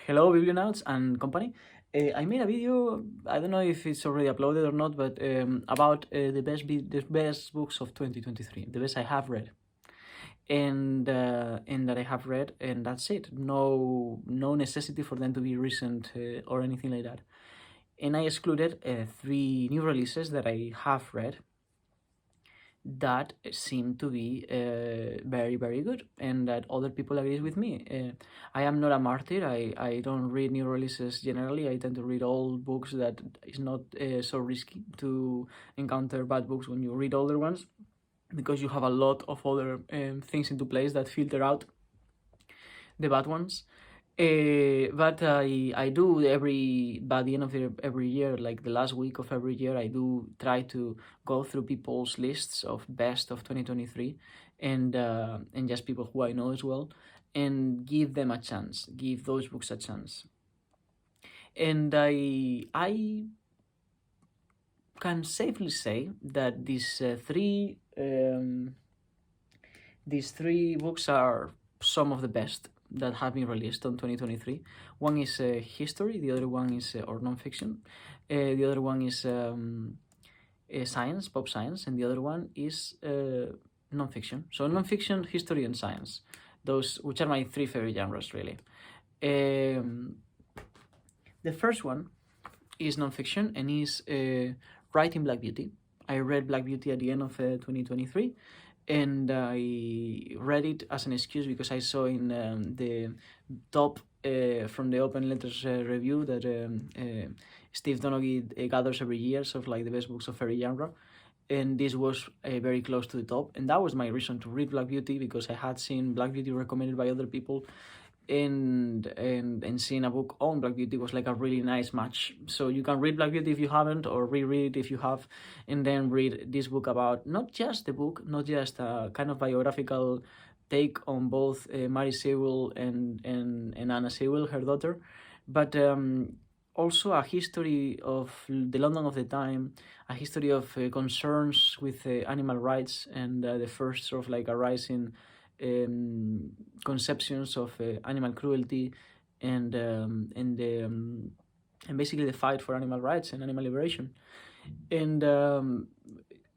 Hello, Biblionauts and company. I made a video. I don't know if it's already uploaded or not, but about the best books of 2023, the best I have read, and that I have read, and that's it. No necessity for them to be recent or anything like that. And I excluded three new releases that I have read that seem to be very very good and that other people agree with me. I am not a martyr. I don't read new releases generally. I tend to read old books that is not so risky to encounter bad books when you read older ones, because you have a lot of other things into place that filter out the bad ones. But I do by the end of every year, like the last week of every year, I do try to go through people's lists of best of 2023, and just people who I know as well, and give them a chance, give those books a chance. And I can safely say that these three books are some of the best that have been released on 2023. One is history, the other one is or nonfiction, the other one is science, pop science, and the other one is nonfiction. So nonfiction, history, and science, those which are my three favorite genres really. The first one is nonfiction and is Writing Black Beauty. I read Black Beauty at the end of 2023, and I read it as an excuse because I saw in the top from the Open Letters review that Steve Donaghy gathers every year, sort of like the best books of every genre, and this was very close to the top, and that was my reason to read Black Beauty, because I had seen Black Beauty recommended by other people, and seeing a book on Black Beauty was like a really nice match. So you can read Black Beauty if you haven't, or reread it if you have, and then read this book about not just the book, not just a kind of biographical take on both Mary Sewell and Anna Sewell, her daughter, but also a history of the London of the time, a history of concerns with animal rights, and the first sort of like a rising conceptions of animal cruelty, and basically the fight for animal rights and animal liberation. And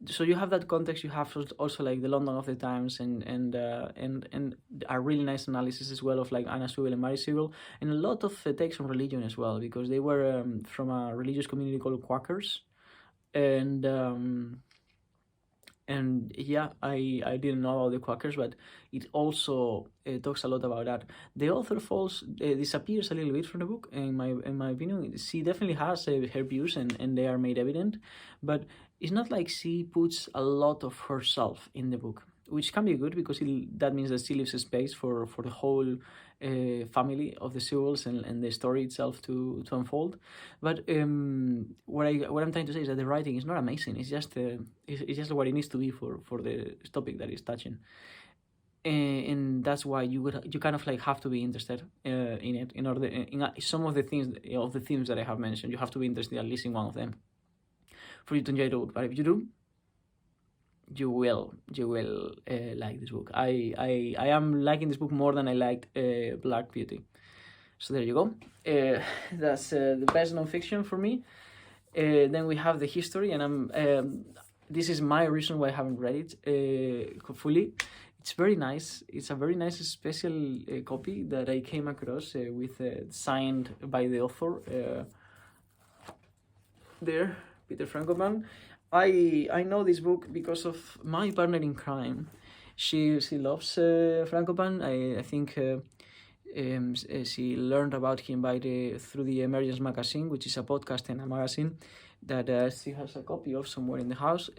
so you have that context. You have also like the London of the times, and a really nice analysis as well of like Anna Sewell and Mary Sewell, and a lot of takes on religion as well, because they were from a religious community called Quakers, and yeah, I didn't know about the Quakers, but it also talks a lot about that. The author disappears a little bit from the book, in my opinion. She definitely has her views, and they are made evident, but it's not like she puts a lot of herself in the book, which can be good, because that means that she leaves a space for the whole family of the Sewells and the story itself to unfold. But what I'm trying to say is that the writing is not amazing. It's just what it needs to be for the topic that it's touching, and that's why you kind of like have to be interested in it, in order in some of the themes that I have mentioned. You have to be interested at least in one of them for you to enjoy the book. But if you do, you will like this book. I am liking this book more than I liked Black Beauty. So there you go. That's the best nonfiction for me. Then we have the history, and this is my reason why I haven't read it fully. It's very nice. It's a very nice special copy that I came across with signed by the author. There, Peter Frankopan. I know this book because of my partner in crime. She loves Frankopan. I think she learned about him through the Emergence magazine, which is a podcast and a magazine that she has a copy of somewhere in the house.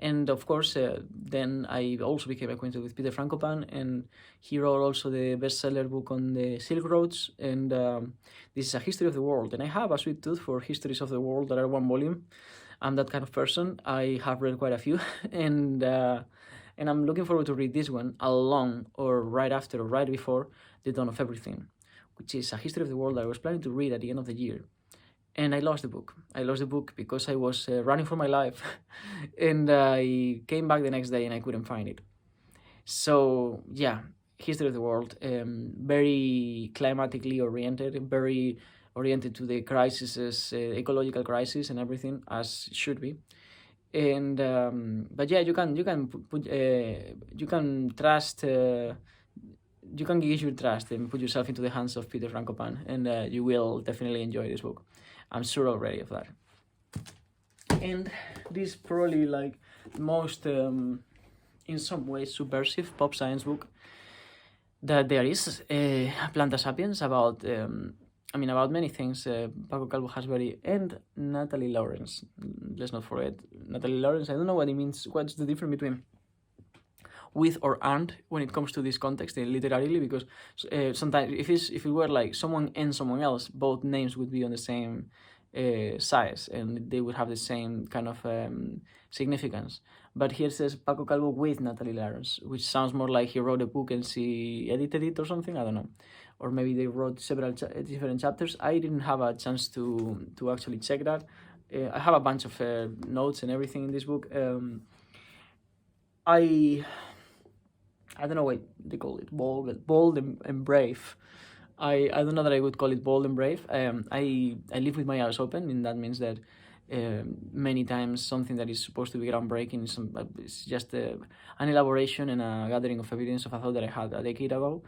And of course, then I also became acquainted with Peter Frankopan, and he wrote also the bestseller book on the Silk Roads, and this is a history of the world. And I have a sweet tooth for histories of the world that are one volume. I'm that kind of person. I have read quite a few, and I'm looking forward to read this one along, or right after, or right before The Dawn of Everything, which is a history of the world that I was planning to read at the end of the year. And I lost the book. I lost the book because I was running for my life, and I came back the next day and I couldn't find it. So yeah, history of the world, very climatically oriented, very oriented to the crises, ecological crisis and everything, as should be. And but yeah, you can trust. You can gauge your trust and put yourself into the hands of Peter Frankopan, and you will definitely enjoy this book. I'm sure already of that. And this is probably like the most, in some ways, subversive pop science book that there is. Planta Sapiens, about about many things. Paco Calvo has very, and Natalie Lawrence. Let's not forget Natalie Lawrence. I don't know what it means. What's the difference between with or and when it comes to this context literarily? Because sometimes if it were like someone and someone else, both names would be on the same size and they would have the same kind of significance. But here it says Paco Calvo with Natalie Lawrence, which sounds more like he wrote a book and she edited it or something. I don't know. Or maybe they wrote several different chapters. I didn't have a chance to actually check that. I have a bunch of notes and everything in this book. I don't know what they call it, bold and brave. I don't know that I would call it bold and brave. I live with my eyes open, and that means that many times something that is supposed to be groundbreaking is just an elaboration and a gathering of evidence of a thought that I had a decade ago.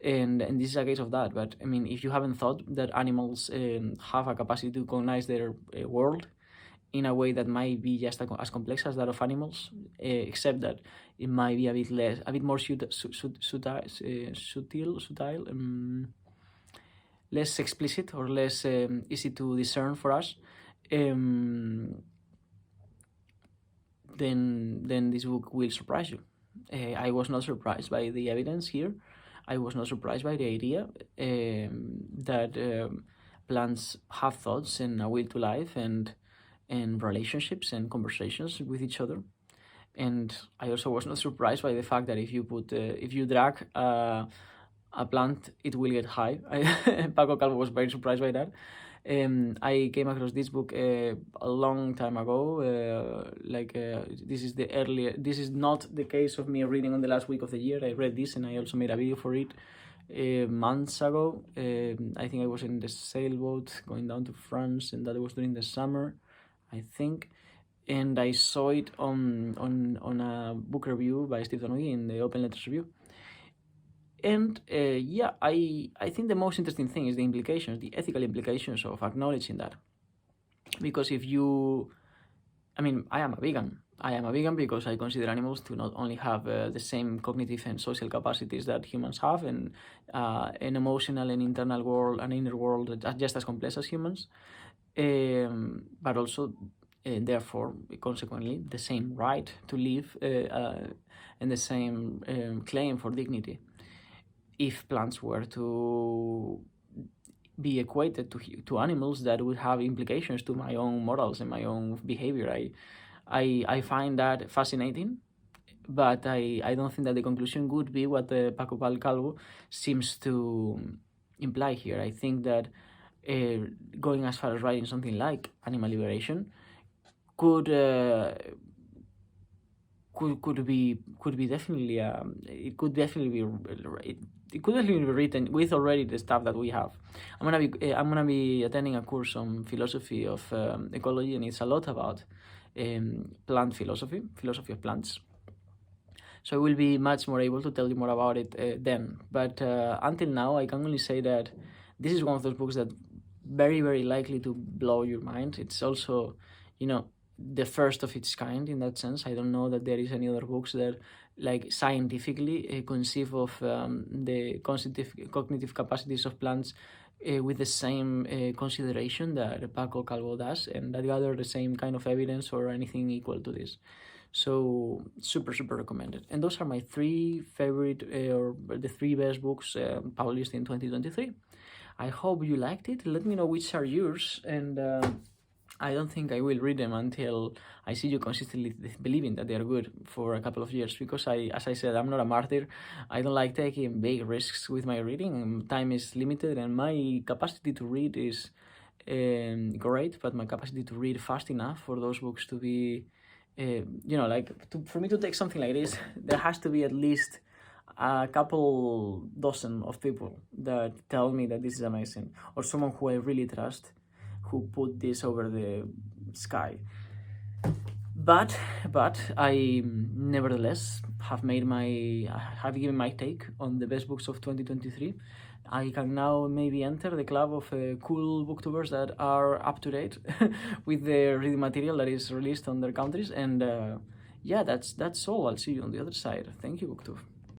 And this is a case of that. But I mean, if you haven't thought that animals have a capacity to cognize their world in a way that might be just as complex as that of animals, except that it might be a bit more subtle, less explicit or less easy to discern for us, then this book will surprise you. I was not surprised by the evidence here. I was not surprised by the idea that plants have thoughts and a will to life and relationships and conversations with each other. And I also was not surprised by the fact that if you drag a plant, it will get high. Paco Calvo was very surprised by that. I came across this book a long time ago. This is not the case of me reading on the last week of the year. I read this and I also made a video for it months ago. I think I was in the sailboat going down to France, and that was during the summer, I think. And I saw it on a book review by Steve Donoghy in the Open Letters Review. And I think the most interesting thing is the implications, the ethical implications of acknowledging that. Because I am a vegan. I am a vegan because I consider animals to not only have the same cognitive and social capacities that humans have, and an emotional and internal world, an inner world just as complex as humans, but also, therefore, consequently, the same right to live and the same claim for dignity. If plants were to be equated to animals, that would have implications to my own morals and my own behavior. I find that fascinating, but I don't think that the conclusion would be what Paco Calvo seems to imply here. I think that going as far as writing something like animal liberation could be definitely it could definitely be written with already the stuff that we have. I'm gonna be attending a course on philosophy of ecology, and it's a lot about plant philosophy of plants. So I will be much more able to tell you more about it then. But until now, I can only say that this is one of those books that very, very likely to blow your mind. It's also, the first of its kind in that sense. I don't know that there is any other books that scientifically conceive of the cognitive capacities of plants with the same consideration that Paco Calvo does, and that gather the same kind of evidence or anything equal to this. So super, super recommended. And those are my three favorite or the three best books published in 2023. I hope you liked it. Let me know which are yours, and I don't think I will read them until I see you consistently believing that they are good for a couple of years, because as I said, I'm not a martyr. I don't like taking big risks with my reading. Time is limited, and my capacity to read is great, but my capacity to read fast enough for those books to be, for me to take something like this, there has to be at least a couple dozen of people that tell me that this is amazing, or someone who I really trust, who put this over the sky. But I nevertheless have given my take on the best books of 2023. I can now maybe enter the club of cool booktubers that are up to date with the reading material that is released on their countries. And yeah, that's all. I'll see you on the other side. Thank you, Booktube.